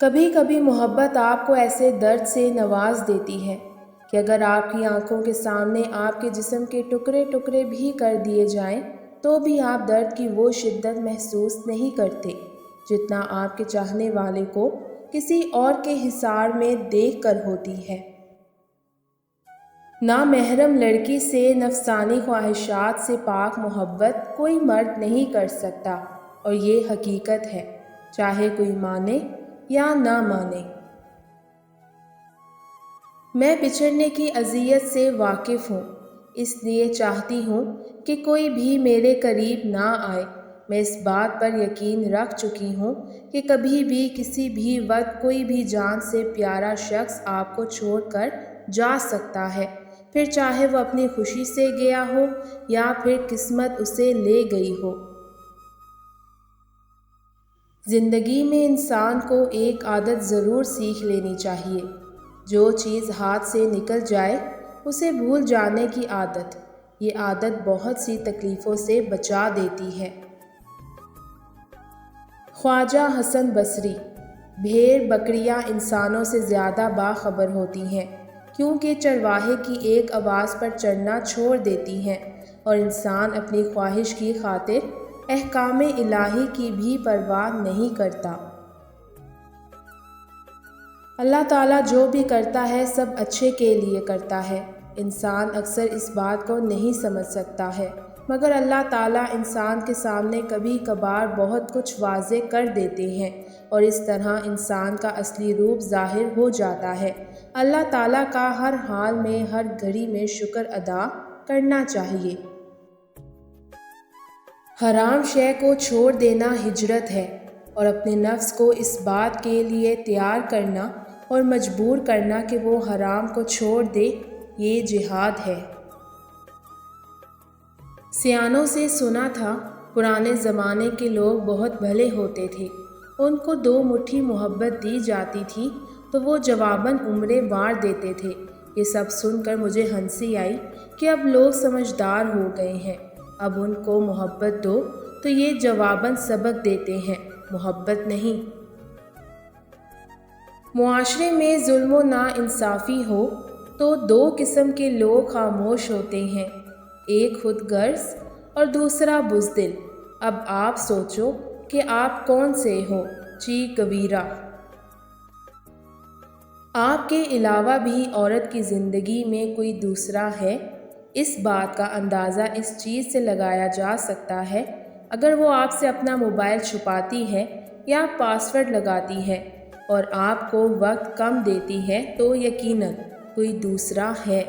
کبھی کبھی محبت آپ کو ایسے درد سے نواز دیتی ہے کہ اگر آپ کی آنکھوں کے سامنے آپ کے جسم کے ٹکڑے ٹکڑے بھی کر دیے جائیں تو بھی آپ درد کی وہ شدت محسوس نہیں کرتے جتنا آپ کے چاہنے والے کو کسی اور کے حصار میں دیکھ کر ہوتی ہے۔ نامحرم لڑکی سے نفسانی خواہشات سے پاک محبت کوئی مرد نہیں کر سکتا، اور یہ حقیقت ہے، چاہے کوئی مانے یا نہ مانے۔ میں بچھڑنے کی اذیت سے واقف ہوں، اس لیے چاہتی ہوں کہ کوئی بھی میرے قریب نہ آئے۔ میں اس بات پر یقین رکھ چکی ہوں کہ کبھی بھی کسی بھی وقت کوئی بھی جان سے پیارا شخص آپ کو چھوڑ کر جا سکتا ہے، پھر چاہے وہ اپنی خوشی سے گیا ہو یا پھر قسمت اسے لے گئی ہو۔ زندگی میں انسان کو ایک عادت ضرور سیکھ لینی چاہیے، جو چیز ہاتھ سے نکل جائے اسے بھول جانے کی عادت۔ یہ عادت بہت سی تکلیفوں سے بچا دیتی ہے۔ خواجہ حسن بصری: بھیڑ بکریاں انسانوں سے زیادہ باخبر ہوتی ہیں، کیونکہ چرواہے کی ایک آواز پر چرنا چھوڑ دیتی ہیں اور انسان اپنی خواہش کی خاطر احکام الہی کی بھی پرواہ نہیں کرتا۔ اللہ تعالیٰ جو بھی کرتا ہے سب اچھے کے لیے کرتا ہے۔ انسان اکثر اس بات کو نہیں سمجھ سکتا ہے، مگر اللہ تعالیٰ انسان کے سامنے کبھی کبھار بہت کچھ واضح کر دیتے ہیں اور اس طرح انسان کا اصلی روپ ظاہر ہو جاتا ہے۔ اللہ تعالیٰ کا ہر حال میں، ہر گھڑی میں شکر ادا کرنا چاہیے۔ حرام شے کو چھوڑ دینا ہجرت ہے، اور اپنے نفس کو اس بات کے لیے تیار کرنا اور مجبور کرنا کہ وہ حرام کو چھوڑ دے، یہ جہاد ہے۔ سیانوں سے سنا تھا، پرانے زمانے کے لوگ بہت بھلے ہوتے تھے، ان کو 2 مٹھی محبت دی جاتی تھی تو وہ جواباً عمریں وار دیتے تھے۔ یہ سب سن کر مجھے ہنسی آئی کہ اب لوگ سمجھدار ہو گئے ہیں، اب ان کو محبت دو تو یہ جواباً سبق دیتے ہیں، محبت نہیں۔ معاشرے میں ظلم و ناانصافی ہو تو 2 قسم کے لوگ خاموش ہوتے ہیں، ایک خود غرض اور دوسرا بزدل۔ اب آپ سوچو کہ آپ کون سے ہو؟ چی گویرا۔ آپ کے علاوہ بھی عورت کی زندگی میں کوئی دوسرا ہے، اس بات کا اندازہ اس چیز سے لگایا جا سکتا ہے، اگر وہ آپ سے اپنا موبائل چھپاتی ہے یا پاس ورڈ لگاتی ہے اور آپ کو وقت کم دیتی ہے تو یقیناً کوئی دوسرا ہے۔